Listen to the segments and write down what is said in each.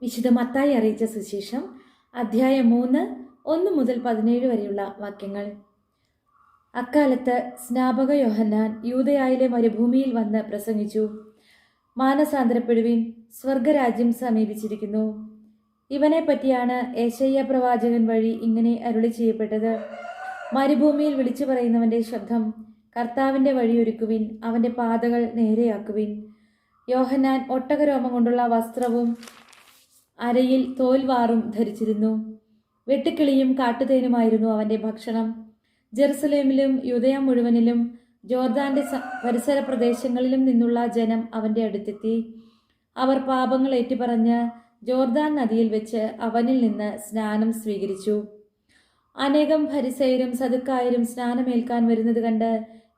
വിശുദ്ധ മത്തായി അറിയിച്ച സുവിശേഷം അധ്യായം 3 1 മുതൽ 17 വരെയുള്ള വാക്യങ്ങൾ. അക്കാലത്ത് സ്നാപക യോഹന്നാൻ യൂദയായിലെ മരുഭൂമിയിൽ വന്ന് പ്രസംഗിച്ചു, മാനസാന്തരപ്പെടുവിൻ, സ്വർഗരാജ്യം സമീപിച്ചിരിക്കുന്നു. ഇവനെ പറ്റിയാണ് യെശയ്യാ പ്രവാചകൻ വഴി ഇങ്ങനെ അരുളി ചെയ്യപ്പെട്ടത്. മരുഭൂമിയിൽ വിളിച്ചു പറയുന്നവന്റെ ശബ്ദം, കർത്താവിന്റെ വഴിയൊരുക്കുവിൻ, അവന്റെ പാതകൾ നേരെയാക്കുവിൻ. യോഹന്നാൻ ഒട്ടകരോമം കൊണ്ടുള്ള വസ്ത്രവും അരയിൽ തോൽവാറും ധരിച്ചിരുന്നു. വെട്ടുക്കിളിയും കാട്ടുതേനുമായിരുന്നു അവന്റെ ഭക്ഷണം. ജെറുസലേമിലും യൂദയ മുഴുവനിലും ജോർദാന്റെ പരിസര പ്രദേശങ്ങളിലും നിന്നുള്ള ജനം അവന്റെ അടുത്തെത്തി. അവർ പാപങ്ങൾ ഏറ്റുപറഞ്ഞ് ജോർദാൻ നദിയിൽ വെച്ച് അവനിൽ നിന്ന് സ്നാനം സ്വീകരിച്ചു. അനേകം ഫരിസയരും സദുക്കായരും സ്നാനമേൽക്കാൻ വരുന്നത് കണ്ട്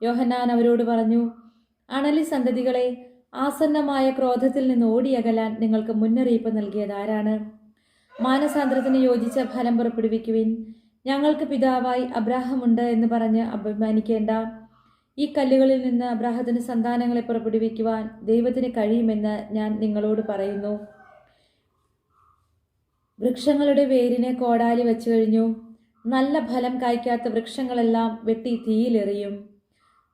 യോഹന്നാൻ അവരോട് പറഞ്ഞു, അണലി സന്തതികളെ, ആസന്നമായ ക്രോധത്തിൽ നിന്ന് ഓടിയകലാൻ നിങ്ങൾക്ക് മുന്നറിയിപ്പ് നൽകിയത് ആരാണ്? മാനസാന്തരത്തിന് യോജിച്ച ഫലം പുറപ്പെടുവിക്കുവിൻ. ഞങ്ങൾക്ക് പിതാവായി അബ്രാഹമുണ്ട് എന്ന് പറഞ്ഞ് അഭിമാനിക്കേണ്ട. ഈ കല്ലുകളിൽ നിന്ന് അബ്രാഹത്തിന് സന്താനങ്ങളെ പുറപ്പെടുവിക്കുവാൻ ദൈവത്തിന് കഴിയുമെന്ന് ഞാൻ നിങ്ങളോട് പറയുന്നു. വൃക്ഷങ്ങളുടെ വേരിന് കോടാലി വച്ചു കഴിഞ്ഞു. നല്ല ഫലം കായ്ക്കാത്ത വൃക്ഷങ്ങളെല്ലാം വെട്ടി തീയിലെറിയും.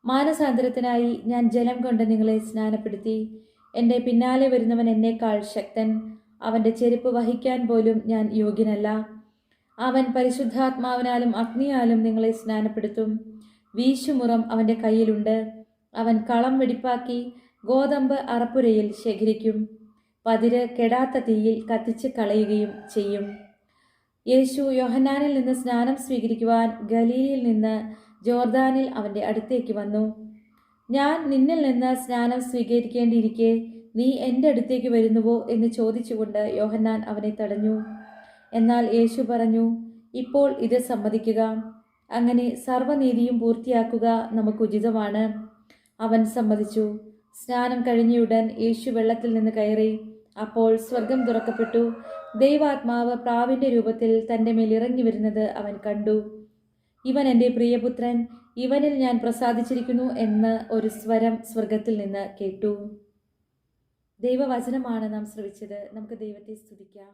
മാനസാന്തരത്തിനായി ഞാൻ ജലം കൊണ്ട് നിങ്ങളെ സ്നാനപ്പെടുത്തി. എൻ്റെ പിന്നാലെ വരുന്നവൻ എന്നേക്കാൾ ശക്തൻ. അവൻ്റെ ചെരുപ്പ് വഹിക്കാൻ പോലും ഞാൻ യോഗ്യനല്ല. അവൻ പരിശുദ്ധാത്മാവിനാലും അഗ്നിയാലും നിങ്ങളെ സ്നാനപ്പെടുത്തും. വീശുമുറം അവൻ്റെ കയ്യിലുണ്ട്. അവൻ കളം വെടിപ്പാക്കി ഗോതമ്പ് അറപ്പുരയിൽ ശേഖരിക്കും. പതിര് കെടാത്ത തീയിൽ കത്തിച്ച് കളയുകയും ചെയ്യും. യേശു യോഹന്നാനിൽ നിന്ന് സ്നാനം സ്വീകരിക്കുവാൻ ഗലീലയിൽ നിന്ന് ജോർദാനിൽ അവൻ്റെ അടുത്തേക്ക് വന്നു. ഞാൻ നിന്നിൽ നിന്ന് സ്നാനം സ്വീകരിക്കേണ്ടിയിരിക്കെ നീ എൻ്റെ അടുത്തേക്ക് വരുന്നുവോ എന്ന് ചോദിച്ചുകൊണ്ട് യോഹന്നാൻ അവനെ തടഞ്ഞു. എന്നാൽ യേശു പറഞ്ഞു, ഇപ്പോൾ ഇത് സമ്മതിക്കുക. അങ്ങനെ സർവ്വനീതിയും പൂർത്തിയാക്കുക നമുക്ക് ഉചിതമാണ്. അവൻ സമ്മതിച്ചു. സ്നാനം കഴിഞ്ഞയുടൻ യേശു വെള്ളത്തിൽ നിന്ന് കയറി. അപ്പോൾ സ്വർഗം തുറക്കപ്പെട്ടു. ദൈവാത്മാവ് പ്രാവിൻ്റെ രൂപത്തിൽ തൻ്റെ മേൽ ഇറങ്ങി വരുന്നത് അവൻ കണ്ടു. ഇവൻ എൻ്റെ പ്രിയപുത്രൻ, ഇവനിൽ ഞാൻ പ്രസാദിച്ചിരിക്കുന്നു എന്ന് ഒരു സ്വരം സ്വർഗത്തിൽ നിന്ന് കേട്ടു. ദൈവവചനമാണ് നാം ശ്രവിച്ചത്. നമുക്ക് ദൈവത്തെ സ്തുതിക്കാം.